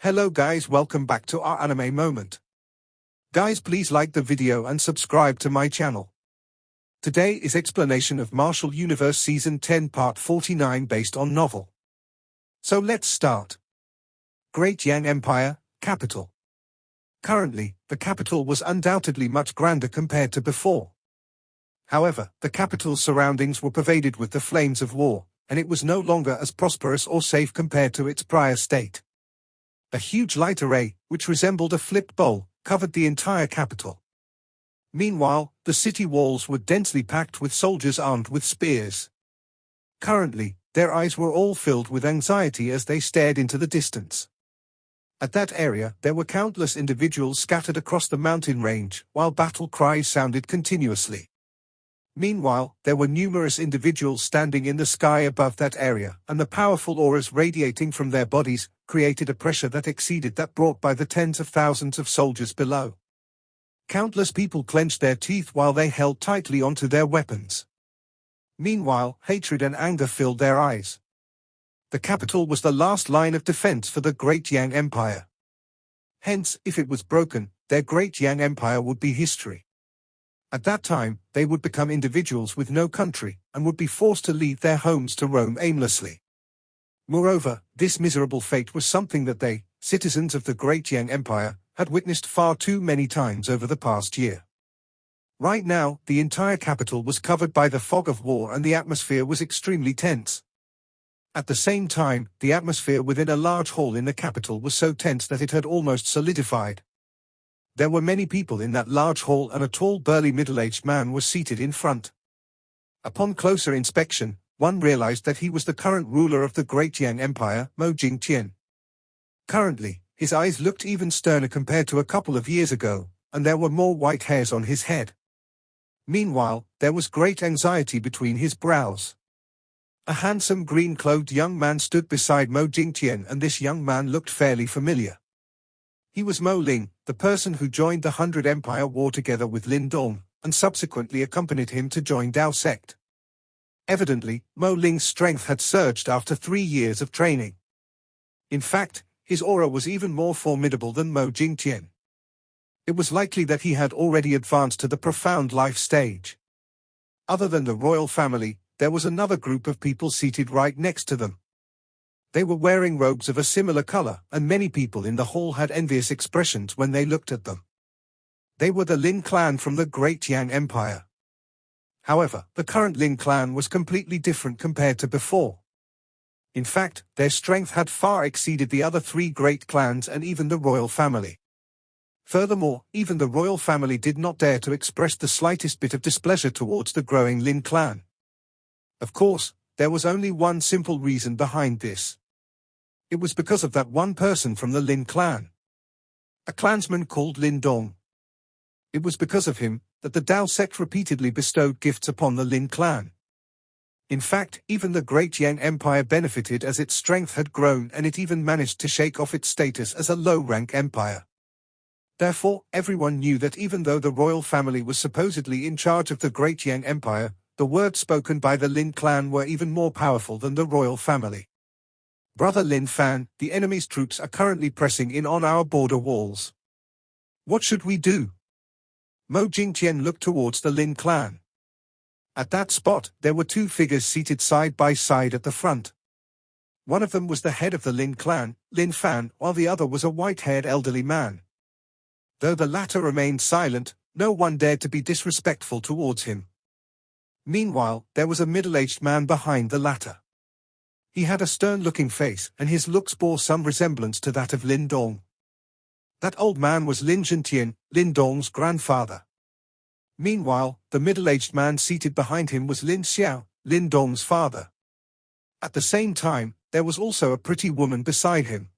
Hello guys, welcome back to our anime moment. Guys, please like the video and subscribe to my channel. Today is explanation of Martial Universe Season 10 Part 49 based on novel. So let's start. Great Yang Empire, capital. Currently, the capital was undoubtedly much grander compared to before. However, the capital's surroundings were pervaded with the flames of war, and it was no longer as prosperous or safe compared to its prior state. A huge light array, which resembled a flipped bowl, covered the entire capital. Meanwhile, the city walls were densely packed with soldiers armed with spears. Currently, their eyes were all filled with anxiety as they stared into the distance. At that area, there were countless individuals scattered across the mountain range, while battle cries sounded continuously. Meanwhile, there were numerous individuals standing in the sky above that area, and the powerful auras radiating from their bodies created a pressure that exceeded that brought by the tens of thousands of soldiers below. Countless people clenched their teeth while they held tightly onto their weapons. Meanwhile, hatred and anger filled their eyes. The capital was the last line of defense for the Great Yang Empire. Hence, if it was broken, their Great Yang Empire would be history. At that time, they would become individuals with no country, and would be forced to leave their homes to roam aimlessly. Moreover, this miserable fate was something that they, citizens of the Great Yang Empire, had witnessed far too many times over the past year. Right now, the entire capital was covered by the fog of war and the atmosphere was extremely tense. At the same time, the atmosphere within a large hall in the capital was so tense that it had almost solidified. There were many people in that large hall and a tall burly middle-aged man was seated in front. Upon closer inspection, one realized that he was the current ruler of the Great Yang Empire, Mo Jingtian. Currently, his eyes looked even sterner compared to a couple of years ago, and there were more white hairs on his head. Meanwhile, there was great anxiety between his brows. A handsome green-clothed young man stood beside Mo Jingtian, and this young man looked fairly familiar. He was Mo Ling, the person who joined the 100 Empire War together with Lin Dong, and subsequently accompanied him to join Dao sect. Evidently, Mo Ling's strength had surged after 3 years of training. In fact, his aura was even more formidable than Mo Jingtian. It was likely that he had already advanced to the profound life stage. Other than the royal family, there was another group of people seated right next to them. They were wearing robes of a similar color, and many people in the hall had envious expressions when they looked at them. They were the Lin clan from the Great Yang Empire. However, the current Lin clan was completely different compared to before. In fact, their strength had far exceeded the other 3 great clans and even the royal family. Furthermore, even the royal family did not dare to express the slightest bit of displeasure towards the growing Lin clan. Of course, there was only one simple reason behind this. It was because of that one person from the Lin clan. A clansman called Lin Dong. It was because of him that the Dao sect repeatedly bestowed gifts upon the Lin clan. In fact, even the Great Yang Empire benefited as its strength had grown, and it even managed to shake off its status as a low-rank empire. Therefore, everyone knew that even though the royal family was supposedly in charge of the Great Yang Empire, the words spoken by the Lin clan were even more powerful than the royal family. Brother Lin Fan, the enemy's troops are currently pressing in on our border walls. What should we do? Mo Jingtian looked towards the Lin clan. At that spot, there were 2 figures seated side by side at the front. One of them was the head of the Lin clan, Lin Fan, while the other was a white-haired elderly man. Though the latter remained silent, no one dared to be disrespectful towards him. Meanwhile, there was a middle-aged man behind the latter. He had a stern-looking face, and his looks bore some resemblance to that of Lin Dong. That old man was Lin Zhentian, Lin Dong's grandfather. Meanwhile, the middle-aged man seated behind him was Lin Xiao, Lin Dong's father. At the same time, there was also a pretty woman beside him.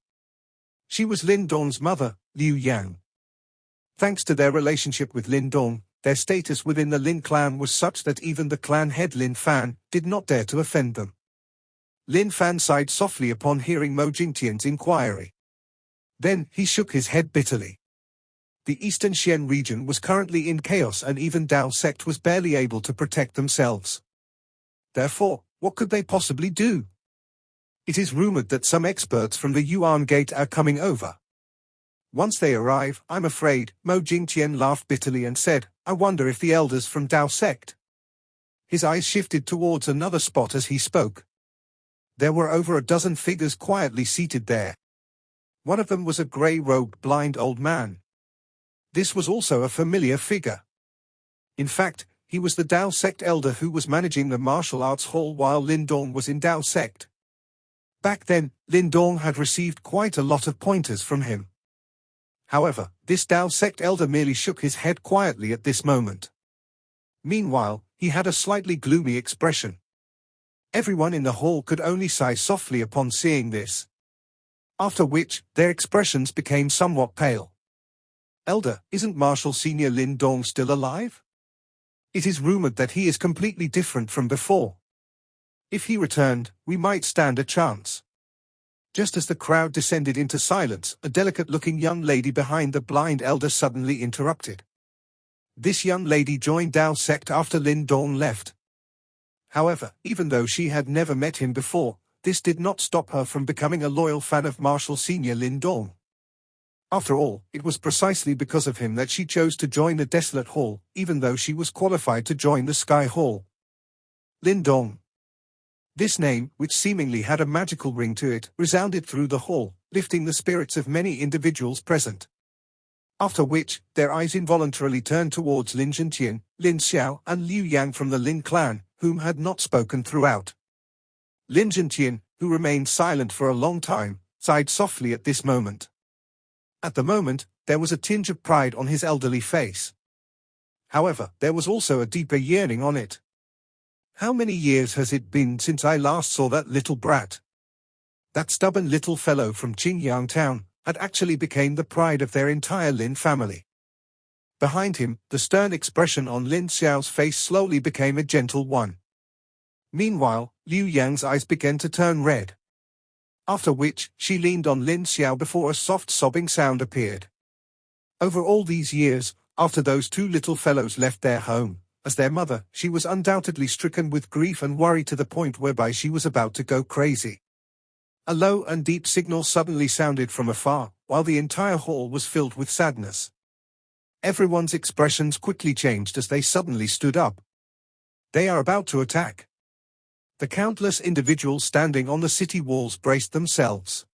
She was Lin Dong's mother, Liu Yang. Thanks to their relationship with Lin Dong, their status within the Lin clan was such that even the clan head Lin Fan did not dare to offend them. Lin Fan sighed softly upon hearing Mo Jingtian's inquiry. Then, he shook his head bitterly. The Eastern Xian region was currently in chaos, and even Dao sect was barely able to protect themselves. Therefore, what could they possibly do? It is rumored that some experts from the Yuan Gate are coming over. Once they arrive, I'm afraid, Mo Jingtian laughed bitterly and said, I wonder if the elders from Dao sect. His eyes shifted towards another spot as he spoke. There were over a dozen figures quietly seated there. One of them was a grey-robed blind old man. This was also a familiar figure. In fact, he was the Dao sect elder who was managing the martial arts hall while Lin Dong was in Dao sect. Back then, Lin Dong had received quite a lot of pointers from him. However, this Dao sect elder merely shook his head quietly at this moment. Meanwhile, he had a slightly gloomy expression. Everyone in the hall could only sigh softly upon seeing this. After which, their expressions became somewhat pale. Elder, isn't Marshal Senior Lin Dong still alive? It is rumored that he is completely different from before. If he returned, we might stand a chance. Just as the crowd descended into silence, a delicate-looking young lady behind the blind elder suddenly interrupted. This young lady joined Dao sect after Lin Dong left. However, even though she had never met him before, this did not stop her from becoming a loyal fan of Marshal Senior Lin Dong. After all, it was precisely because of him that she chose to join the Desolate Hall, even though she was qualified to join the Sky Hall. Lin Dong. This name, which seemingly had a magical ring to it, resounded through the hall, lifting the spirits of many individuals present. After which, their eyes involuntarily turned towards Lin Zhentian, Lin Xiao and Liu Yang from the Lin clan, whom had not spoken throughout. Lin Zhentian, who remained silent for a long time, sighed softly at this moment. At the moment, there was a tinge of pride on his elderly face. However, there was also a deeper yearning on it. How many years has it been since I last saw that little brat? That stubborn little fellow from Qingyang town had actually become the pride of their entire Lin family. Behind him, the stern expression on Lin Xiao's face slowly became a gentle one. Meanwhile, Liu Yang's eyes began to turn red. After which, she leaned on Lin Xiao before a soft sobbing sound appeared. Over all these years, after those two little fellows left their home, as their mother, she was undoubtedly stricken with grief and worry to the point whereby she was about to go crazy. A low and deep signal suddenly sounded from afar, while the entire hall was filled with sadness. Everyone's expressions quickly changed as they suddenly stood up. They are about to attack. The countless individuals standing on the city walls braced themselves.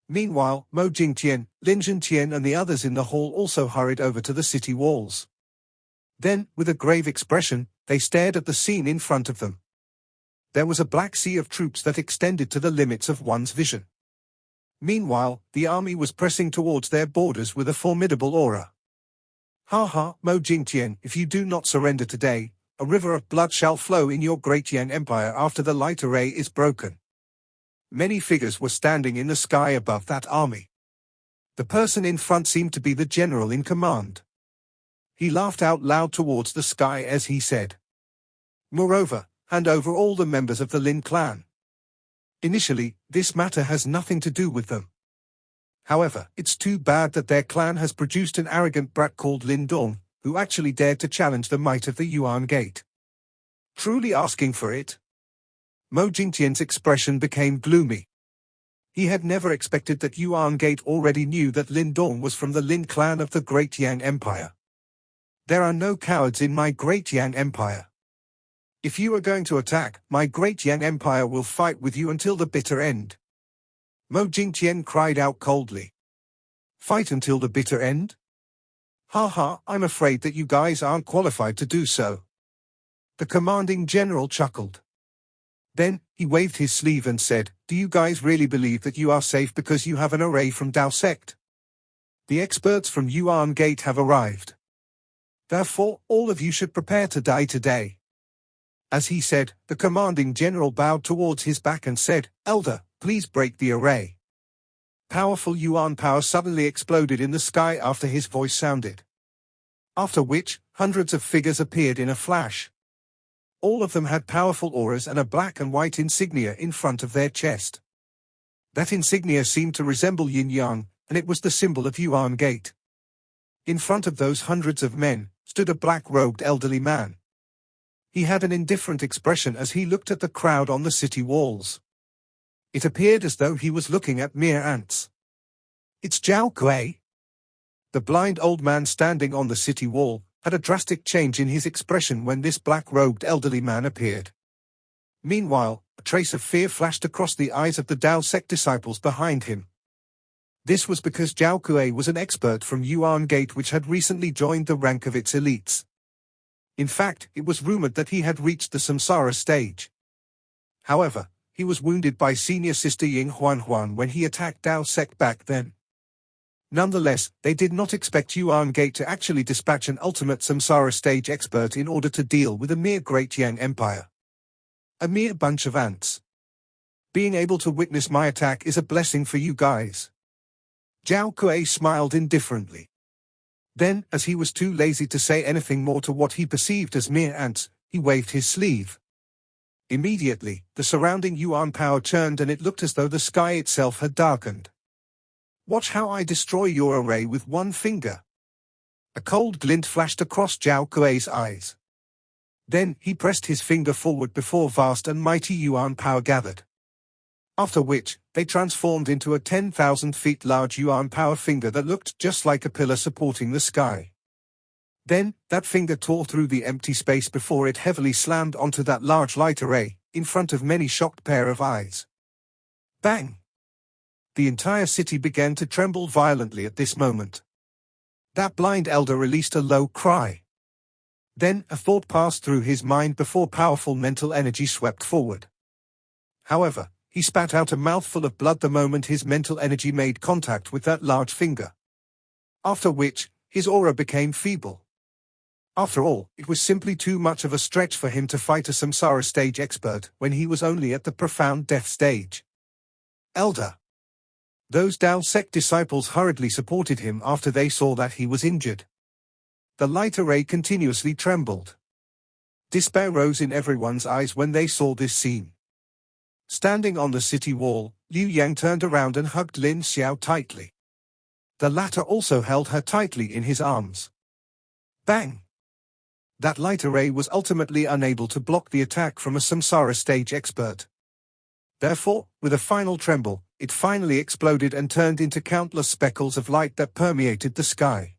Meanwhile, Mo Jingtian, Lin Zhentian and the others in the hall also hurried over to the city walls. Then, with a grave expression, they stared at the scene in front of them. There was a black sea of troops that extended to the limits of one's vision. Meanwhile, the army was pressing towards their borders with a formidable aura. Ha ha, Mo Jingtian, if you do not surrender today, a river of blood shall flow in your great Yang Empire after the light array is broken. Many figures were standing in the sky above that army. The person in front seemed to be the general in command. He laughed out loud towards the sky as he said, "Moreover, hand over all the members of the Lin clan. Initially, this matter has nothing to do with them. However, it's too bad that their clan has produced an arrogant brat called Lin Dong, who actually dared to challenge the might of the Yuan Gate. Truly asking for it?" Mo Jingtian's expression became gloomy. He had never expected that Yuan Gate already knew that Lin Dong was from the Lin clan of the Great Yang Empire. There are no cowards in my Great Yang Empire. If you are going to attack, my Great Yang Empire will fight with you until the bitter end. Mo Jingtian cried out coldly. Fight until the bitter end? Ha ha, I'm afraid that you guys aren't qualified to do so. The commanding general chuckled. Then, he waved his sleeve and said, Do you guys really believe that you are safe because you have an array from Dao sect? The experts from Yuan Gate have arrived. Therefore, all of you should prepare to die today. As he said, the commanding general bowed towards his back and said, Elder, please break the array. Powerful Yuan power suddenly exploded in the sky after his voice sounded. After which, hundreds of figures appeared in a flash. All of them had powerful auras and a black and white insignia in front of their chest. That insignia seemed to resemble yin-yang, and it was the symbol of Yuan Gate. In front of those hundreds of men, stood a black-robed elderly man. He had an indifferent expression as he looked at the crowd on the city walls. It appeared as though he was looking at mere ants. "It's Zhao Kuei." The blind old man standing on the city wall had a drastic change in his expression when this black-robed elderly man appeared. Meanwhile, a trace of fear flashed across the eyes of the Dao sect disciples behind him. This was because Zhao Kuei was an expert from Yuan Gate which had recently joined the rank of its elites. In fact, it was rumored that he had reached the samsara stage. However, he was wounded by senior sister Ying Huan when he attacked Dao sect back then. Nonetheless, they did not expect Yuan Gate to actually dispatch an ultimate samsara stage expert in order to deal with a mere Great Yang Empire. A mere bunch of ants. Being able to witness my attack is a blessing for you guys. Zhao Kuei smiled indifferently. Then, as he was too lazy to say anything more to what he perceived as mere ants, he waved his sleeve. Immediately, the surrounding Yuan power churned and it looked as though the sky itself had darkened. "Watch how I destroy your array with one finger." A cold glint flashed across Zhao Kuei's eyes. Then, he pressed his finger forward before vast and mighty Yuan power gathered. After which, they transformed into a 10,000 feet large Yuan power finger that looked just like a pillar supporting the sky. Then, that finger tore through the empty space before it heavily slammed onto that large light array, in front of many shocked pair of eyes. Bang! The entire city began to tremble violently at this moment. That blind elder released a low cry. Then, a thought passed through his mind before powerful mental energy swept forward. However, he spat out a mouthful of blood the moment his mental energy made contact with that large finger. After which, his aura became feeble. After all, it was simply too much of a stretch for him to fight a samsara stage expert when he was only at the profound death stage. "Elder." Those Dao sect disciples hurriedly supported him after they saw that he was injured. The light array continuously trembled. Despair rose in everyone's eyes when they saw this scene. Standing on the city wall, Liu Yang turned around and hugged Lin Xiao tightly. The latter also held her tightly in his arms. Bang! That light array was ultimately unable to block the attack from a samsara stage expert. Therefore, with a final tremble, it finally exploded and turned into countless speckles of light that permeated the sky.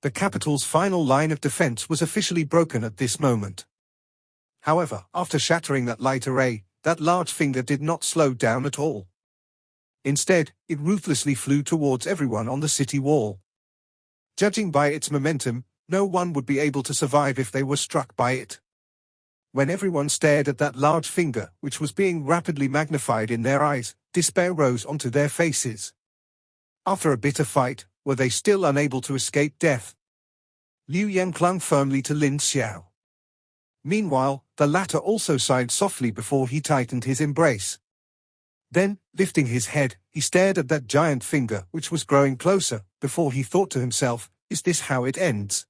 The capital's final line of defense was officially broken at this moment. However, after shattering that light array, that large finger did not slow down at all. Instead, it ruthlessly flew towards everyone on the city wall. Judging by its momentum, no one would be able to survive if they were struck by it. When everyone stared at that large finger, which was being rapidly magnified in their eyes, despair rose onto their faces. After a bitter fight, were they still unable to escape death? Liu Yang clung firmly to Lin Xiao. Meanwhile, the latter also sighed softly before he tightened his embrace. Then, lifting his head, he stared at that giant finger which was growing closer, before he thought to himself, "Is this how it ends?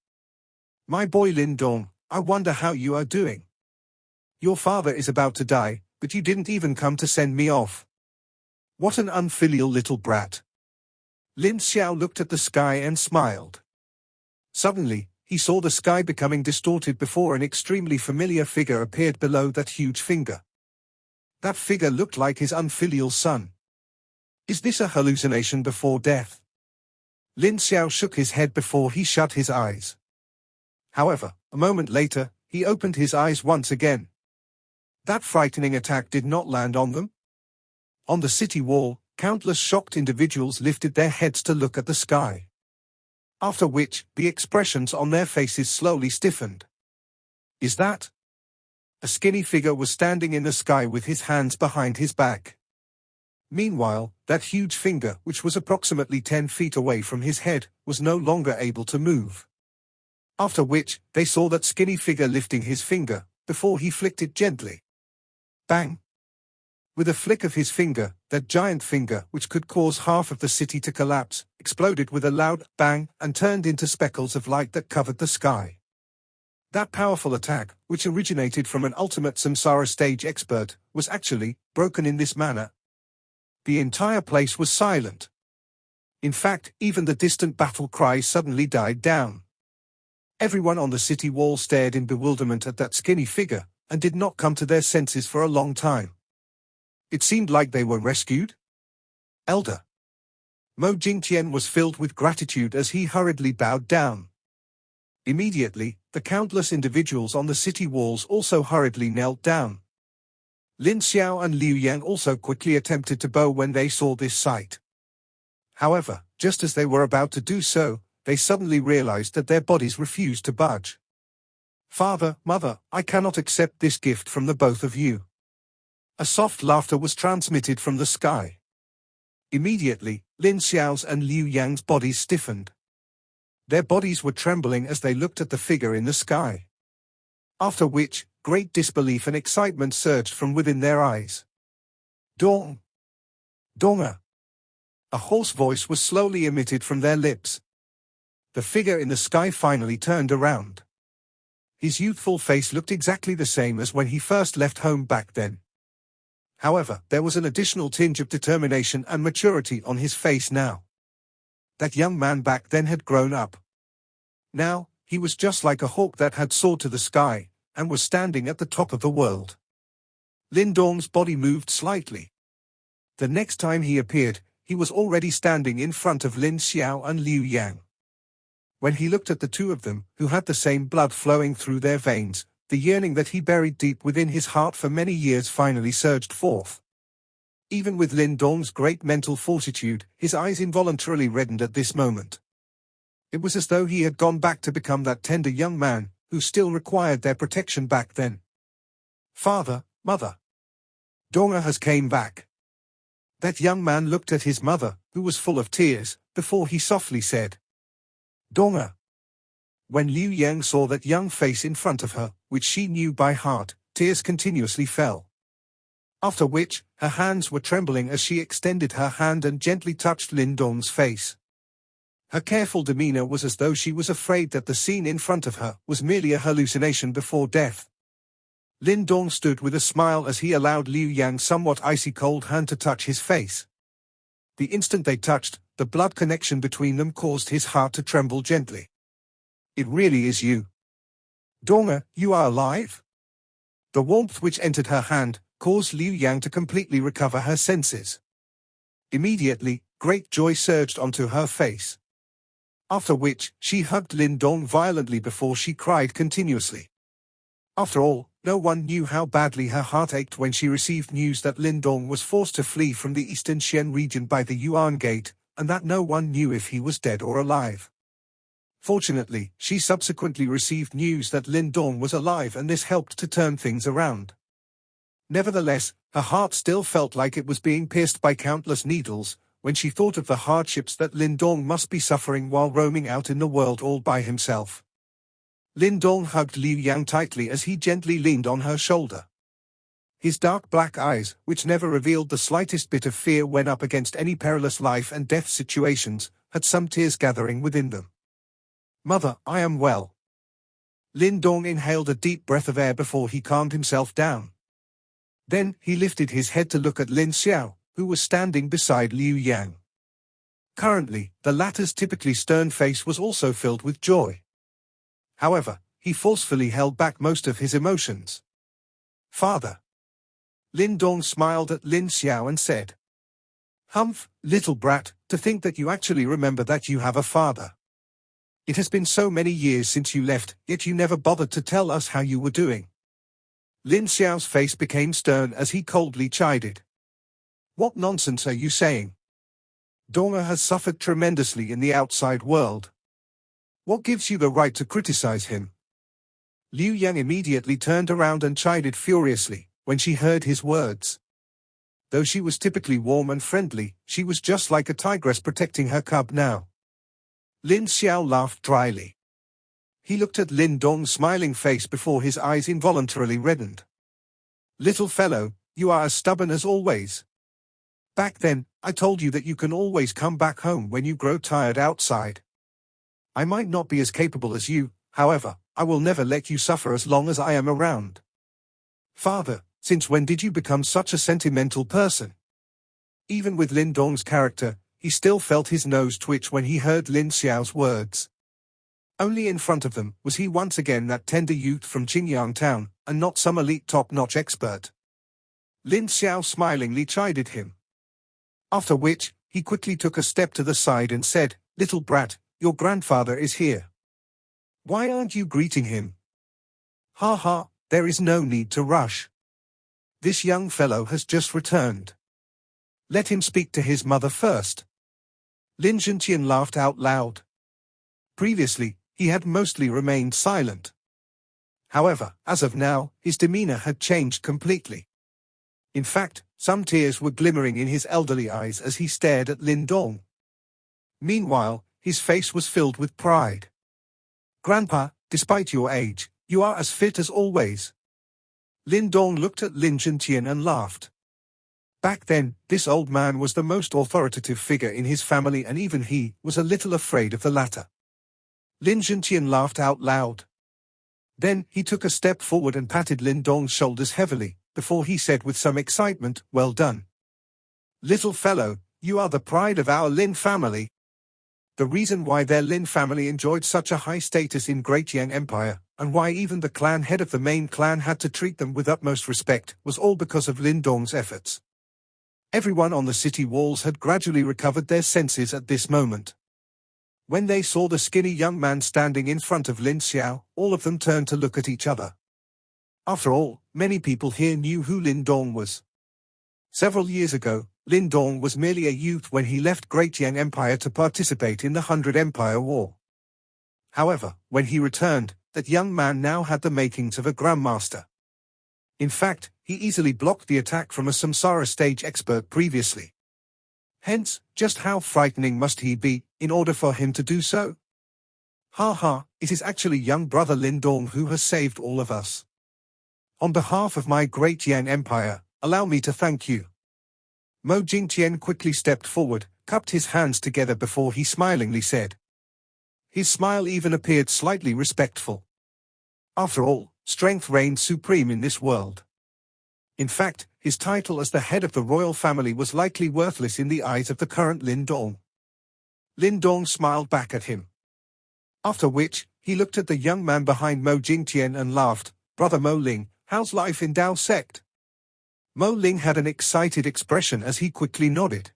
My boy Lin Dong, I wonder how you are doing. Your father is about to die, but you didn't even come to send me off. What an unfilial little brat." Lin Xiao looked at the sky and smiled. Suddenly, he saw the sky becoming distorted before an extremely familiar figure appeared below that huge finger. That figure looked like his unfilial son. Is this a hallucination before death? Lin Xiao shook his head before he shut his eyes. However, a moment later, he opened his eyes once again. That frightening attack did not land on them. On the city wall, countless shocked individuals lifted their heads to look at the sky. After which, the expressions on their faces slowly stiffened. Is that? A skinny figure was standing in the sky with his hands behind his back. Meanwhile, that huge finger, which was approximately 10 feet away from his head, was no longer able to move. After which, they saw that skinny figure lifting his finger, before he flicked it gently. Bang! With a flick of his finger, that giant finger, which could cause half of the city to collapse, exploded with a loud bang and turned into speckles of light that covered the sky. That powerful attack, which originated from an ultimate samsara stage expert, was actually broken in this manner. The entire place was silent. In fact, even the distant battle cries suddenly died down. Everyone on the city wall stared in bewilderment at that skinny figure, and did not come to their senses for a long time. It seemed like they were rescued. Elder Mo Jingtian was filled with gratitude as he hurriedly bowed down. Immediately, the countless individuals on the city walls also hurriedly knelt down. Lin Xiao and Liu Yang also quickly attempted to bow when they saw this sight. However, just as they were about to do so, they suddenly realized that their bodies refused to budge. Father, mother, I cannot accept this gift from the both of you. A soft laughter was transmitted from the sky. Immediately, Lin Xiao's and Liu Yang's bodies stiffened. Their bodies were trembling as they looked at the figure in the sky. After which, great disbelief and excitement surged from within their eyes. Dong! Donga! A hoarse voice was slowly emitted from their lips. The figure in the sky finally turned around. His youthful face looked exactly the same as when he first left home back then. However, there was an additional tinge of determination and maturity on his face now. That young man back then had grown up. Now, he was just like a hawk that had soared to the sky, and was standing at the top of the world. Lin Dong's body moved slightly. The next time he appeared, he was already standing in front of Lin Xiao and Liu Yang. When he looked at the two of them, who had the same blood flowing through their veins, the yearning that he buried deep within his heart for many years finally surged forth. Even with Lin Dong's great mental fortitude, his eyes involuntarily reddened at this moment. It was as though he had gone back to become that tender young man, who still required their protection back then. Father, mother. Donga has came back. That young man looked at his mother, who was full of tears, before he softly said, Donga. When Liu Yang saw that young face in front of her, which she knew by heart, tears continuously fell. After which, her hands were trembling as she extended her hand and gently touched Lin Dong's face. Her careful demeanor was as though she was afraid that the scene in front of her was merely a hallucination before death. Lin Dong stood with a smile as he allowed Liu Yang's somewhat icy cold hand to touch his face. The instant they touched, the blood connection between them caused his heart to tremble gently. It really is you. Donga, you are alive? The warmth which entered her hand caused Liu Yang to completely recover her senses. Immediately, great joy surged onto her face. After which, she hugged Lin Dong violently before she cried continuously. After all, no one knew how badly her heart ached when she received news that Lin Dong was forced to flee from the eastern Xian region by the Yuan Gate, and that no one knew if he was dead or alive. Fortunately, she subsequently received news that Lin Dong was alive, and this helped to turn things around. Nevertheless, her heart still felt like it was being pierced by countless needles, when she thought of the hardships that Lin Dong must be suffering while roaming out in the world all by himself. Lin Dong hugged Liu Yang tightly as he gently leaned on her shoulder. His dark black eyes, which never revealed the slightest bit of fear when up against any perilous life and death situations, had some tears gathering within them. Mother, I am well. Lin Dong inhaled a deep breath of air before he calmed himself down. Then, he lifted his head to look at Lin Xiao, who was standing beside Liu Yang. Currently, the latter's typically stern face was also filled with joy. However, he forcefully held back most of his emotions. Father. Lin Dong smiled at Lin Xiao and said, Humph, little brat, to think that you actually remember that you have a father. It has been so many years since you left, yet you never bothered to tell us how you were doing. Lin Xiao's face became stern as he coldly chided. What nonsense are you saying? Donga has suffered tremendously in the outside world. What gives you the right to criticize him? Liu Yang immediately turned around and chided furiously when she heard his words. Though she was typically warm and friendly, she was just like a tigress protecting her cub now. Lin Xiao laughed dryly. He looked at Lin Dong's smiling face before his eyes involuntarily reddened. Little fellow, you are as stubborn as always. Back then, I told you that you can always come back home when you grow tired outside. I might not be as capable as you, however, I will never let you suffer as long as I am around. Father, since when did you become such a sentimental person? Even with Lin Dong's character, he still felt his nose twitch when he heard Lin Xiao's words. Only in front of them was he once again that tender youth from Qingyang town, and not some elite top-notch expert. Lin Xiao smilingly chided him. After which, he quickly took a step to the side and said, "Little brat, your grandfather is here. Why aren't you greeting him?" "Ha ha, there is no need to rush. This young fellow has just returned. Let him speak to his mother first." Lin Zhenqian laughed out loud. Previously, he had mostly remained silent. However, as of now, his demeanor had changed completely. In fact, some tears were glimmering in his elderly eyes as he stared at Lin Dong. Meanwhile, his face was filled with pride. "Grandpa, despite your age, you are as fit as always." Lin Dong looked at Lin Zhenqian and laughed. Back then, this old man was the most authoritative figure in his family, and even he was a little afraid of the latter. Lin Zhenqian laughed out loud. Then, he took a step forward and patted Lin Dong's shoulders heavily, before he said with some excitement, "Well done. Little fellow, you are the pride of our Lin family." The reason why their Lin family enjoyed such a high status in Great Yang Empire, and why even the clan head of the main clan had to treat them with utmost respect, was all because of Lin Dong's efforts. Everyone on the city walls had gradually recovered their senses at this moment. When they saw the skinny young man standing in front of Lin Xiao, all of them turned to look at each other. After all, many people here knew who Lin Dong was. Several years ago, Lin Dong was merely a youth when he left Great Yang Empire to participate in the 100 Empire War. However, when he returned, that young man now had the makings of a grandmaster. In fact, he easily blocked the attack from a Samsara stage expert previously. Hence, just how frightening must he be, in order for him to do so? Ha ha, it is actually young brother Lin Dong who has saved all of us. On behalf of my Great Yang Empire, allow me to thank you. Mo Jingtian quickly stepped forward, cupped his hands together before he smilingly said. His smile even appeared slightly respectful. After all, strength reigned supreme in this world. In fact, his title as the head of the royal family was likely worthless in the eyes of the current Lin Dong. Lin Dong smiled back at him. After which, he looked at the young man behind Mo Jingtian and laughed, "Brother Mo Ling, how's life in Dao sect?" Mo Ling had an excited expression as he quickly nodded.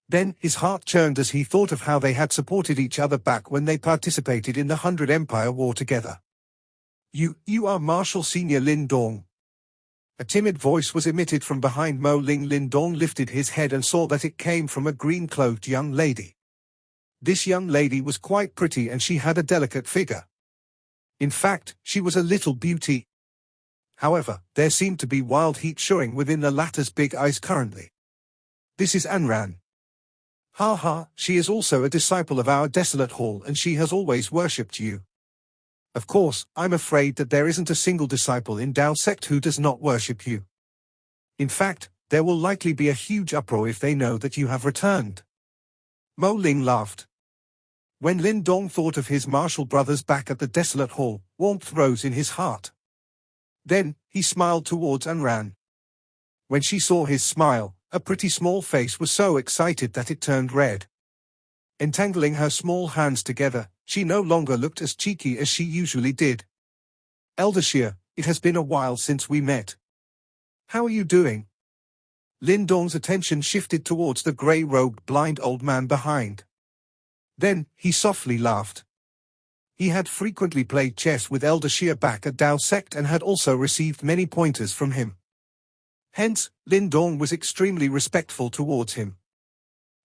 Then, his heart churned as he thought of how they had supported each other back when they participated in the 100 Empire War together. You are Marshal Senior Lin Dong." A timid voice was emitted from behind Mo Ling. Lin Dong lifted his head and saw that it came from a green-clothed young lady. This young lady was quite pretty and she had a delicate figure. In fact, she was a little beauty. However, there seemed to be wild heat showing within the latter's big eyes currently. "This is Anran. Ha ha, she is also a disciple of our Desolate Hall and she has always worshipped you. Of course, I'm afraid that there isn't a single disciple in Dao sect who does not worship you. In fact, there will likely be a huge uproar if they know that you have returned." Mo Ling laughed. When Lin Dong thought of his martial brothers back at the Desolate Hall, warmth rose in his heart. Then, he smiled towards Anran. When she saw his smile, a pretty small face was so excited that it turned red. Entangling her small hands together, she no longer looked as cheeky as she usually did. "Elder Xie, it has been a while since we met. How are you doing?" Lin Dong's attention shifted towards the grey-robed blind old man behind. Then, he softly laughed. He had frequently played chess with Elder Xie back at Dao sect and had also received many pointers from him. Hence, Lin Dong was extremely respectful towards him.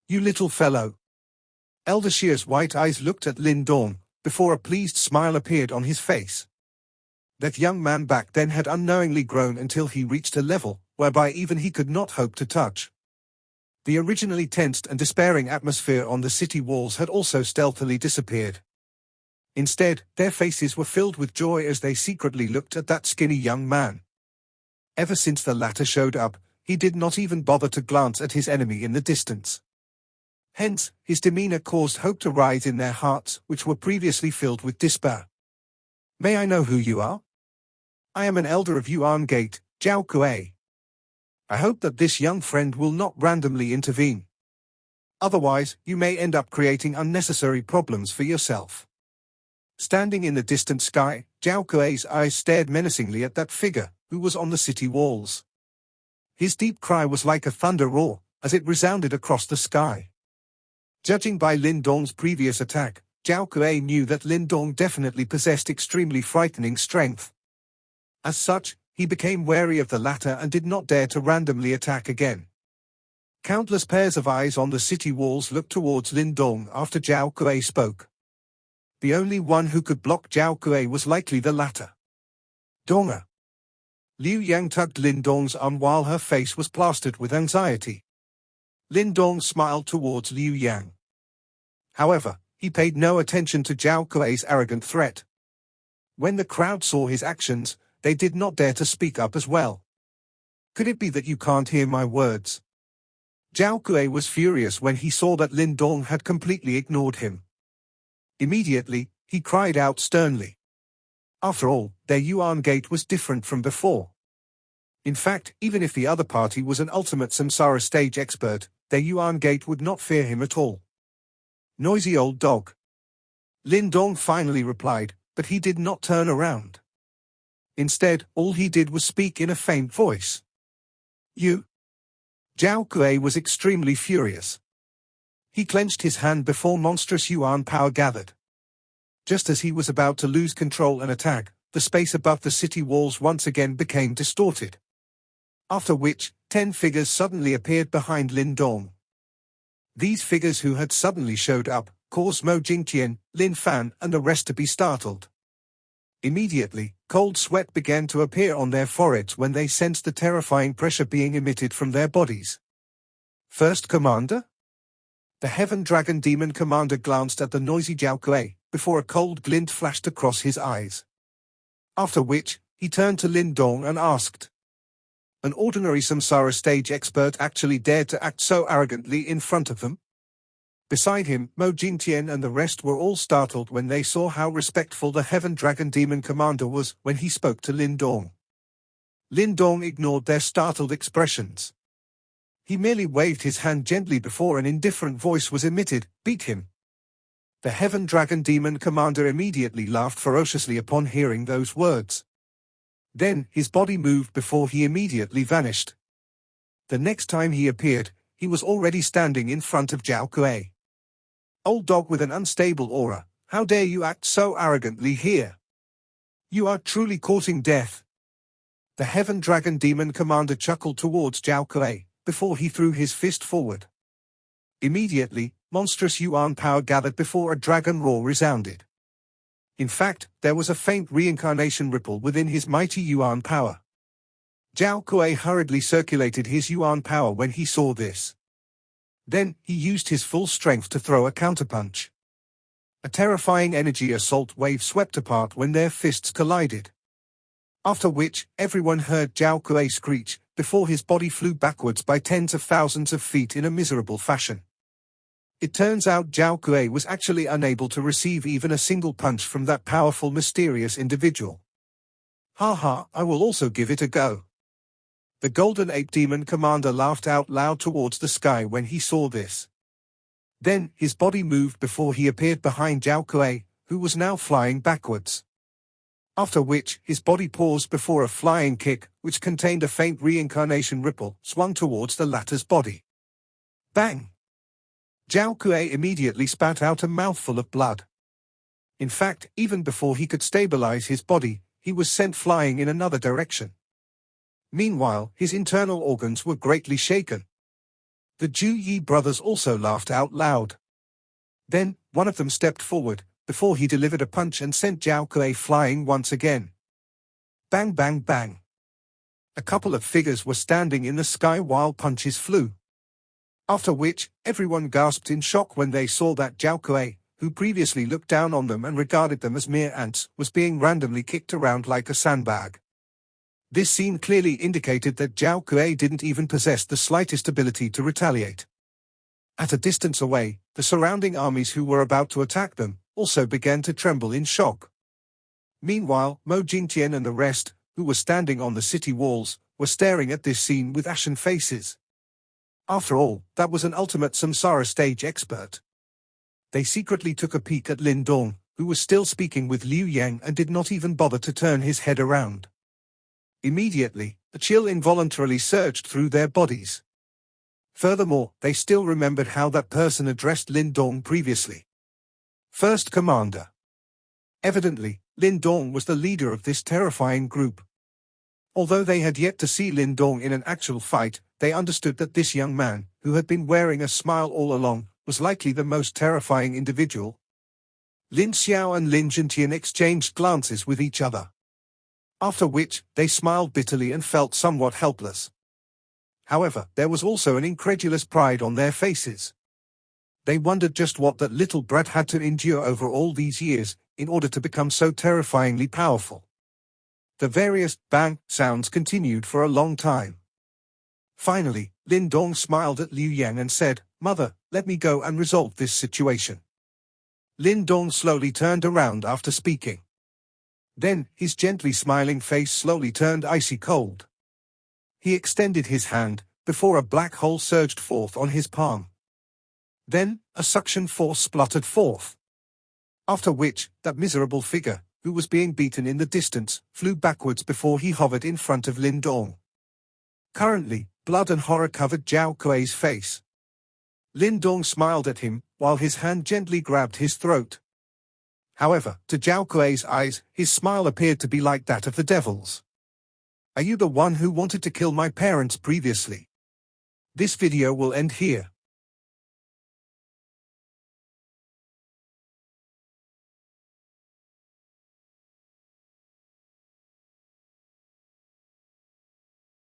"You little fellow." Elder Xie's white eyes looked at Lin Dong, before a pleased smile appeared on his face. That young man back then had unknowingly grown until he reached a level whereby even he could not hope to touch. The originally tensed and despairing atmosphere on the city walls had also stealthily disappeared. Instead, their faces were filled with joy as they secretly looked at that skinny young man. Ever since the latter showed up, he did not even bother to glance at his enemy in the distance. Hence, his demeanor caused hope to rise in their hearts, which were previously filled with despair. "May I know who you are?" "I am an elder of Yuan Gate, Zhao Kuei. I hope that this young friend will not randomly intervene. Otherwise, you may end up creating unnecessary problems for yourself." Standing in the distant sky, Zhao Kuei's eyes stared menacingly at that figure, who was on the city walls. His deep cry was like a thunder roar, as it resounded across the sky. Judging by Lin Dong's previous attack, Zhao Kuei knew that Lin Dong definitely possessed extremely frightening strength. As such, he became wary of the latter and did not dare to randomly attack again. Countless pairs of eyes on the city walls looked towards Lin Dong after Zhao Kuei spoke. The only one who could block Zhao Kuei was likely the latter. Donga. Liu Yang tugged Lin Dong's arm while her face was plastered with anxiety. Lin Dong smiled towards Liu Yang. However, he paid no attention to Zhao Kuei's arrogant threat. When the crowd saw his actions, they did not dare to speak up as well. Could it be that you can't hear my words? Zhao Kuei was furious when he saw that Lin Dong had completely ignored him. Immediately, he cried out sternly. After all, their Yuan Gate was different from before. In fact, even if the other party was an ultimate samsara stage expert, their Yuan Gate would not fear him at all. Noisy old dog. Lin Dong finally replied, but he did not turn around. Instead, all he did was speak in a faint voice. You. Zhao Kuei was extremely furious. He clenched his hand before monstrous Yuan power gathered. Just as he was about to lose control and attack, the space above the city walls once again became distorted. After which, 10 figures suddenly appeared behind Lin Dong. These figures who had suddenly showed up, caused Mo Jingtian, Lin Fan and the rest to be startled. Immediately, cold sweat began to appear on their foreheads when they sensed the terrifying pressure being emitted from their bodies. First Commander? The Heaven Dragon Demon Commander glanced at the noisy Zhao Kuei, before a cold glint flashed across his eyes. After which, he turned to Lin Dong and asked. An ordinary samsara stage expert actually dared to act so arrogantly in front of them? Beside him, Mo Jingtian and the rest were all startled when they saw how respectful the Heaven Dragon Demon Commander was when he spoke to Lin Dong. Lin Dong ignored their startled expressions. He merely waved his hand gently before an indifferent voice was emitted, beat him. The Heaven Dragon Demon Commander immediately laughed ferociously upon hearing those words. Then, his body moved before he immediately vanished. The next time he appeared, he was already standing in front of Zhao Kuei. Old dog with an unstable aura, how dare you act so arrogantly here? You are truly courting death. The Heaven Dragon Demon Commander chuckled towards Zhao Kuei, before he threw his fist forward. Immediately, monstrous Yuan power gathered before a dragon roar resounded. In fact, there was a faint reincarnation ripple within his mighty Yuan power. Zhao Kuei hurriedly circulated his Yuan power when he saw this. Then, he used his full strength to throw a counterpunch. A terrifying energy assault wave swept apart when their fists collided. After which, everyone heard Zhao Kuei screech, before his body flew backwards by tens of thousands of feet in a miserable fashion. It turns out Zhao Kuei was actually unable to receive even a single punch from that powerful mysterious individual. Ha, I will also give it a go. The Golden Ape Demon Commander laughed out loud towards the sky when he saw this. Then, his body moved before he appeared behind Zhao Kuei, who was now flying backwards. After which, his body paused before a flying kick, which contained a faint reincarnation ripple, swung towards the latter's body. Bang! Zhao Kuei immediately spat out a mouthful of blood. In fact, even before he could stabilize his body, he was sent flying in another direction. Meanwhile, his internal organs were greatly shaken. The Ju Yi brothers also laughed out loud. Then, one of them stepped forward, before he delivered a punch and sent Zhao Kuei flying once again. Bang bang bang. A couple of figures were standing in the sky while punches flew. After which, everyone gasped in shock when they saw that Zhao Kuei, who previously looked down on them and regarded them as mere ants, was being randomly kicked around like a sandbag. This scene clearly indicated that Zhao Kuei didn't even possess the slightest ability to retaliate. At a distance away, the surrounding armies who were about to attack them, also began to tremble in shock. Meanwhile, Mo Jingtian and the rest, who were standing on the city walls, were staring at this scene with ashen faces. After all, that was an ultimate samsara stage expert. They secretly took a peek at Lin Dong, who was still speaking with Liu Yang and did not even bother to turn his head around. Immediately, a chill involuntarily surged through their bodies. Furthermore, they still remembered how that person addressed Lin Dong previously. First Commander. Evidently, Lin Dong was the leader of this terrifying group. Although they had yet to see Lin Dong in an actual fight, they understood that this young man, who had been wearing a smile all along, was likely the most terrifying individual. Lin Xiao and Lin Jintian exchanged glances with each other. After which, they smiled bitterly and felt somewhat helpless. However, there was also an incredulous pride on their faces. They wondered just what that little brat had to endure over all these years, in order to become so terrifyingly powerful. The various bang sounds continued for a long time. Finally, Lin Dong smiled at Liu Yang and said, "Mother, let me go and resolve this situation." Lin Dong slowly turned around after speaking. Then, his gently smiling face slowly turned icy cold. He extended his hand, before a black hole surged forth on his palm. Then, a suction force spluttered forth. After which, that miserable figure, who was being beaten in the distance, flew backwards before he hovered in front of Lin Dong. Currently, blood and horror covered Zhao Kuei's face. Lin Dong smiled at him, while his hand gently grabbed his throat. However, to Zhao Kuei's eyes, his smile appeared to be like that of the devil's. "Are you the one who wanted to kill my parents previously?" This video will end here.